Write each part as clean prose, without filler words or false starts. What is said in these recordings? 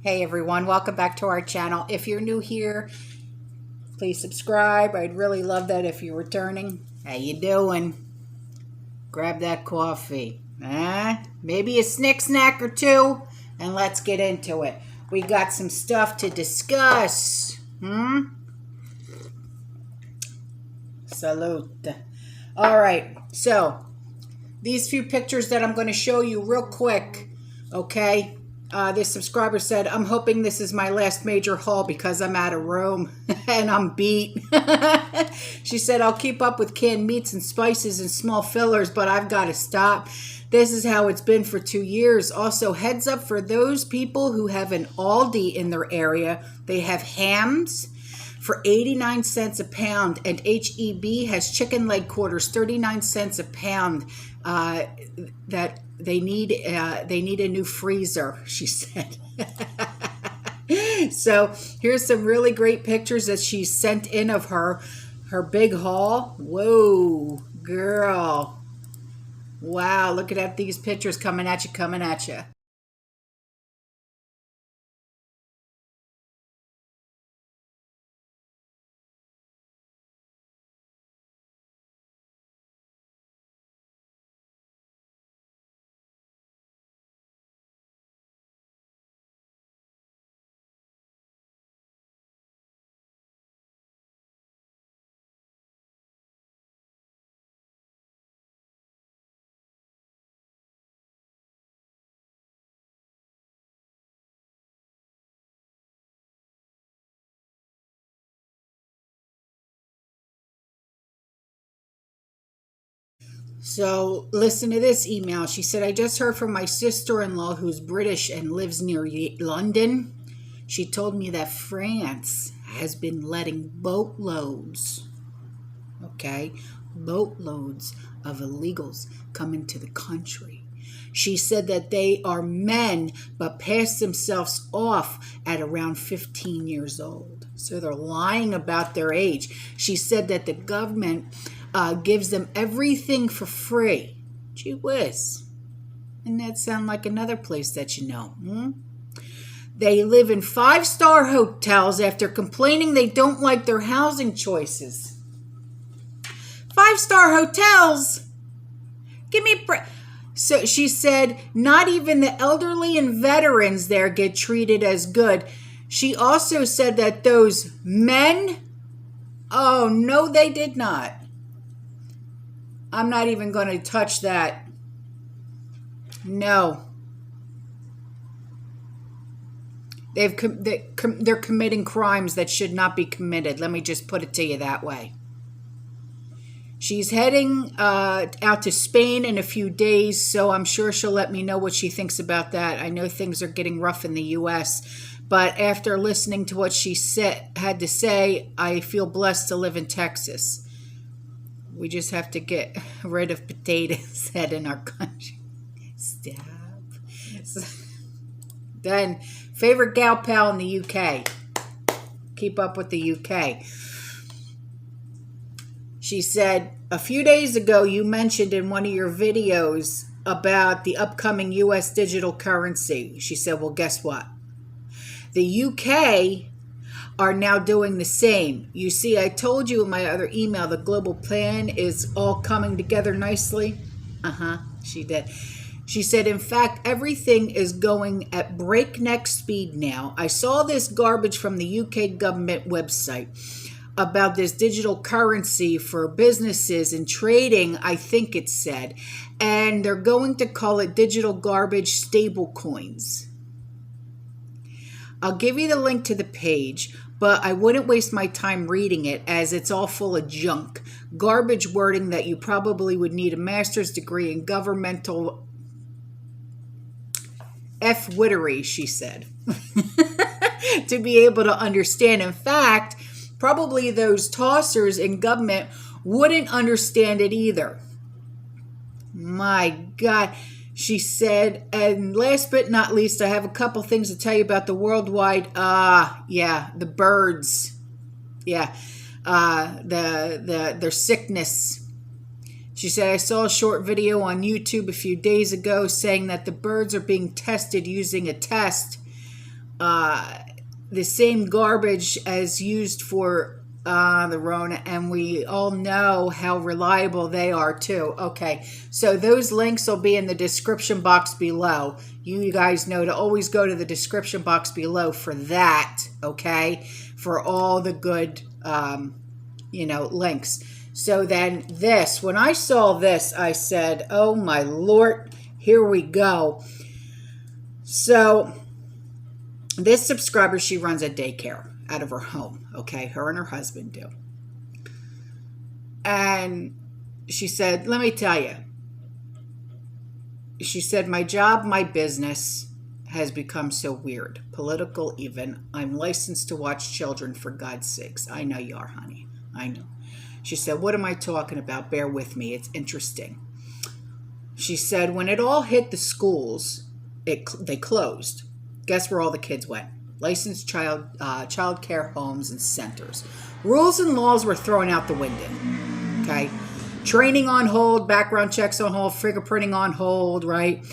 Hey everyone, welcome back to our channel. If you're new here, please subscribe. I'd really love that if you're returning. How you doing? Grab that coffee. Maybe a snack or two, and let's get into it. We got some stuff to discuss. Salute. All right, so these few pictures that I'm going to show you real quick, okay? This subscriber said, I'm hoping this is my last major haul because I'm out of room and I'm beat. She said, I'll keep up with canned meats and spices and small fillers, but I've got to stop. This is how it's been for 2 years. Also, heads up for those people who have an Aldi in their area. They have hams for 89 cents a pound, and HEB has chicken leg quarters, 39 cents a pound. That they need a new freezer, she said. So here's some really great pictures that she sent in of her big haul. Whoa, girl. Wow, look at these pictures coming at you. So listen to this email. She said, I just heard from my sister-in-law who's British and lives near London. She told me that France has been letting boatloads of illegals come into the country. She said that they are men but pass themselves off at around 15 years old. So they're lying about their age. She said that the government gives them everything for free. Gee whiz. Doesn't that sound like another place that you know? They live in 5-star hotels after complaining they don't like their housing choices. 5-star hotels? Give me So she said not even the elderly and veterans there get treated as good. She also said that those men, oh no, they did not. I'm not even going to touch that. No. They're committing crimes that should not be committed. Let me just put it to you that way. She's heading out to Spain in a few days, so I'm sure she'll let me know what she thinks about that. I know things are getting rough in the U.S., but after listening to what she had to say, I feel blessed to live in Texas. We just have to get rid of potatoes head in our country. Stop. Then, favorite gal pal in the UK. Keep up with the UK. She said, a few days ago you mentioned in one of your videos about the upcoming US digital currency. She said, well, guess what? The UK are now doing the same. You see, I told you in my other email, the global plan is all coming together nicely. She did. She said, in fact, everything is going at breakneck speed now. I saw this garbage from the UK government website about this digital currency for businesses and trading, I think it said. And they're going to call it digital garbage stable coins. I'll give you the link to the page, but I wouldn't waste my time reading it as it's all full of junk. Garbage wording that you probably would need a master's degree in governmental F-wittery, she said, to be able to understand. In fact, probably those tossers in government wouldn't understand it either. My God. She said, and last but not least, I have a couple things to tell you about the worldwide, the birds. Yeah, their sickness. She said, I saw a short video on YouTube a few days ago saying that the birds are being tested using a test the same garbage as used for the Rona, and we all know how reliable they are too. Okay, so those links will be in the description box below. You guys know to always go to the description box below for that, okay, for all the good links. So then this, when I saw this, I said, oh my Lord, here we go. So this subscriber, she runs a daycare out of her home, okay? Her and her husband do. And she said, let me tell you, she said, my job, my business has become so weird, political even. I'm licensed to watch children, for God's sakes. I know you are, honey. I know. She said, what am I talking about? Bear with me. It's interesting. She said, when it all hit the schools, they closed. Guess where all the kids went? Licensed child care homes and centers. Rules and laws were thrown out the window. Okay? Training on hold, background checks on hold, fingerprinting on hold, right?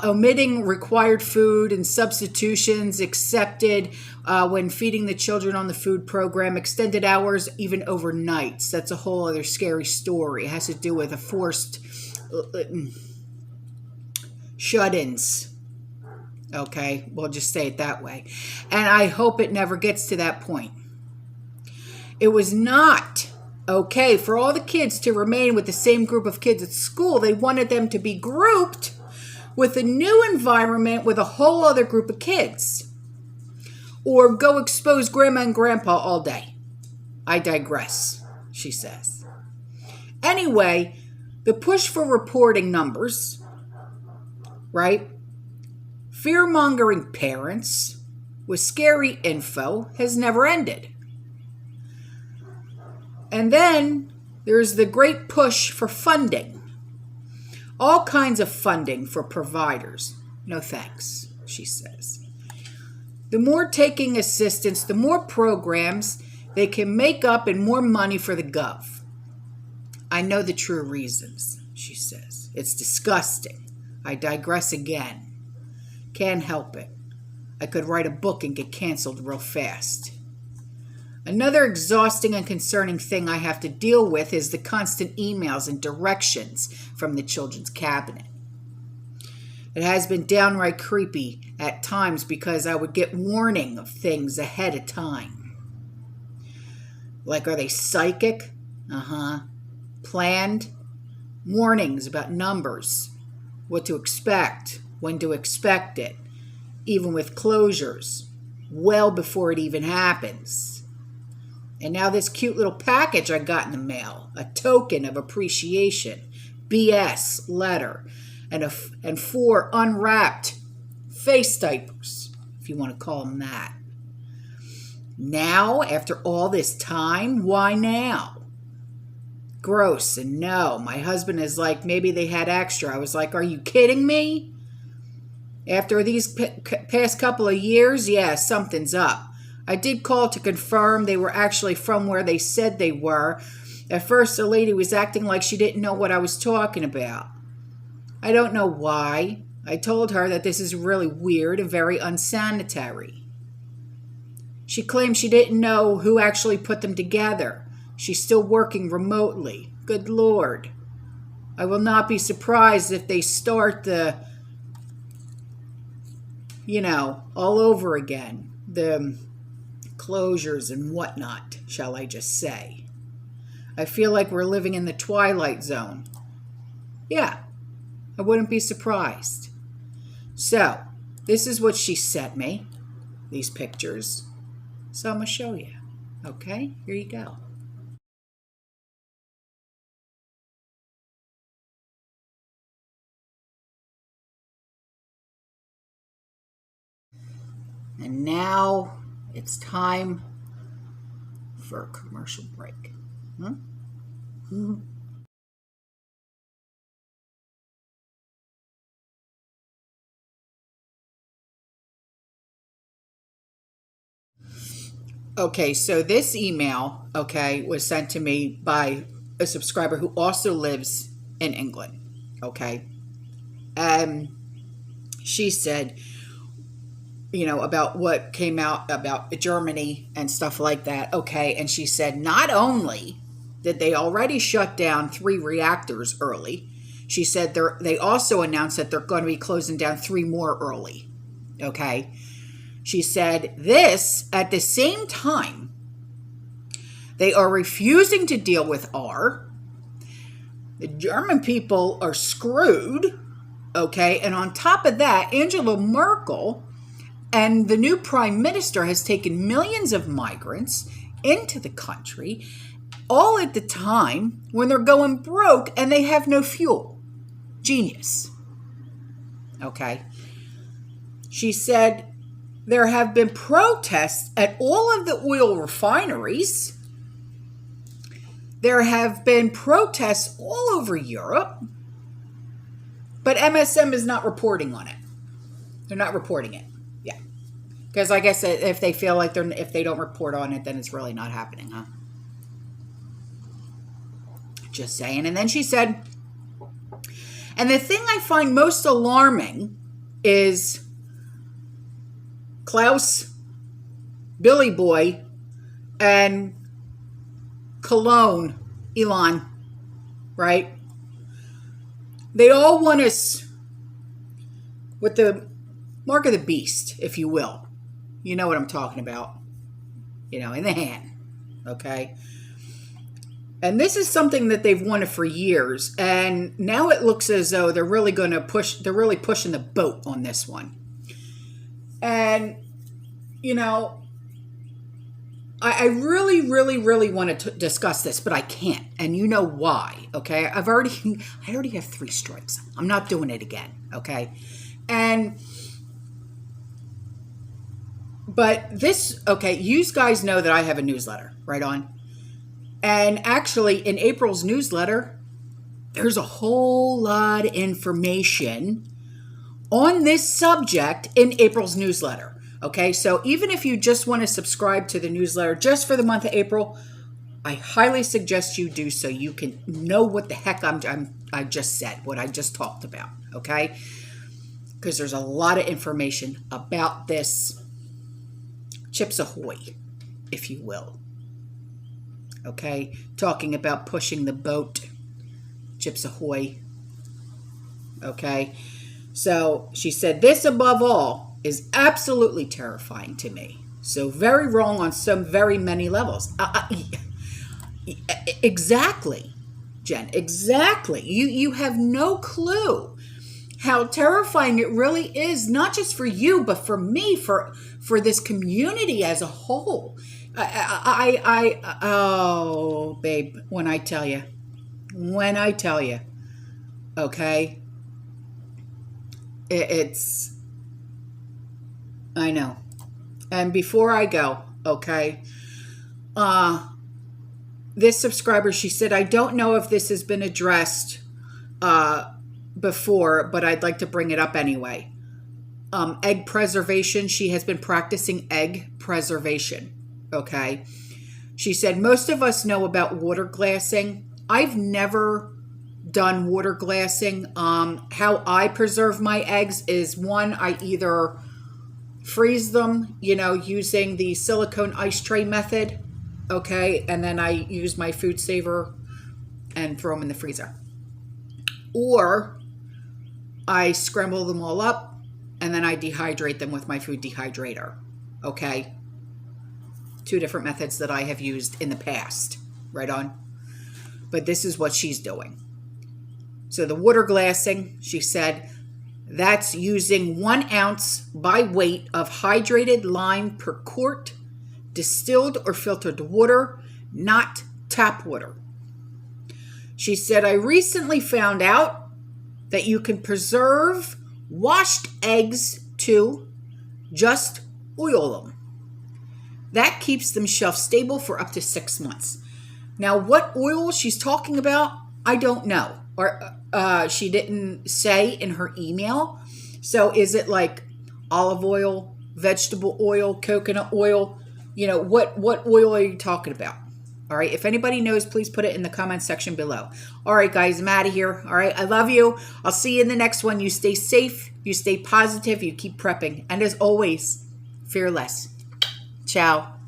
Omitting required food and substitutions accepted when feeding the children on the food program. Extended hours, even overnights. That's a whole other scary story. It has to do with a forced shut-ins. Okay, we'll just say it that way. And I hope it never gets to that point. It was not okay for all the kids to remain with the same group of kids at school. They wanted them to be grouped with a new environment with a whole other group of kids. Or go expose grandma and grandpa all day. I digress, she says. Anyway, the push for reporting numbers, right? Fear-mongering parents with scary info has never ended. And then there's the great push for funding. All kinds of funding for providers. No thanks, she says. The more taking assistance, the more programs they can make up and more money for the gov. I know the true reasons, she says. It's disgusting. I digress again. Can't help it. I could write a book and get canceled real fast. Another exhausting and concerning thing I have to deal with is the constant emails and directions from the children's cabinet. It has been downright creepy at times because I would get warning of things ahead of time. Like, are they psychic? Planned? Warnings about numbers, what to expect, when to expect it, even with closures, well before it even happens. And now this cute little package I got in the mail, a token of appreciation, BS letter, and 4 unwrapped face diapers, if you want to call them that. Now, after all this time, why now? Gross. And no, my husband is like, maybe they had extra. I was like, are you kidding me? After these past couple of years, yeah, something's up. I did call to confirm they were actually from where they said they were. At first, the lady was acting like she didn't know what I was talking about. I don't know why. I told her that this is really weird and very unsanitary. She claimed she didn't know who actually put them together. She's still working remotely. Good Lord. I will not be surprised if they start the, all over again. The closures and whatnot, shall I just say. I feel like we're living in the Twilight Zone. Yeah, I wouldn't be surprised. So, this is what she sent me, these pictures. So I'm going to show you. Okay, here you go. And now it's time for a commercial break. Okay, so this email, was sent to me by a subscriber who also lives in England, okay? She said, about what came out about Germany and stuff like that. Okay. And she said, not only did they already shut down 3 reactors early, she said they also announced that they're going to be closing down 3 more early. Okay. She said this at the same time, they are refusing to deal with R. The German people are screwed. Okay. And on top of that, Angela Merkel and the new prime minister has taken millions of migrants into the country, all at the time when they're going broke and they have no fuel. Genius. Okay. She said there have been protests at all of the oil refineries. There have been protests all over Europe, but MSM is not reporting on it. They're not reporting it. Yeah. Because I guess if they feel like if they don't report on it, then it's really not happening, huh? Just saying. And then she said, and the thing I find most alarming is Klaus, Billy Boy, and Cologne, Elon, right? They all want us with the mark of the beast, if you will. You know what I'm talking about. In the hand. Okay? And this is something that they've wanted for years. And now it looks as though they're really going to they're really pushing the boat on this one. And, I really, really, really want to discuss this, but I can't. And you know why, okay? I already have 3 strikes. I'm not doing it again, okay? But this, okay, you guys know that I have a newsletter, right on? And actually, in April's newsletter, there's a whole lot of information on this subject in April's newsletter. Okay, so even if you just want to subscribe to the newsletter just for the month of April, I highly suggest you do so you can know what the heck I just said, what I just talked about. Okay, because there's a lot of information about this Chips Ahoy, if you will. Okay, talking about pushing the boat, Chips Ahoy. Okay, so she said this above all is absolutely terrifying to me. So very wrong on some very many levels. Exactly, Jen, exactly. You have no clue how terrifying it really is, not just for you, but for me, for this community as a whole. Oh, babe, when I tell you, okay, it's, I know. And before I go, okay, this subscriber, she said, I don't know if this has been addressed before, but I'd like to bring it up anyway. Egg preservation. She has been practicing egg preservation. Okay. She said, most of us know about water glassing. I've never done water glassing. How I preserve my eggs is, one, I either freeze them, using the silicone ice tray method. Okay. And then I use my food saver and throw them in the freezer. Or I scramble them all up and then I dehydrate them with my food dehydrator. Okay. 2 different methods that I have used in the past. Right on. But this is what she's doing. So the water glassing, she said, that's using 1 ounce by weight of hydrated lime per quart, distilled or filtered water, not tap water. She said, I recently found out that you can preserve washed eggs too, just oil them. That keeps them shelf stable for up to 6 months. Now, what oil she's talking about, I don't know. Or she didn't say in her email. So is it like olive oil, vegetable oil, coconut oil? What oil are you talking about? All right. If anybody knows, please put it in the comment section below. All right, guys, I'm out of here. All right. I love you. I'll see you in the next one. You stay safe. You stay positive. You keep prepping. And as always, fearless. Ciao.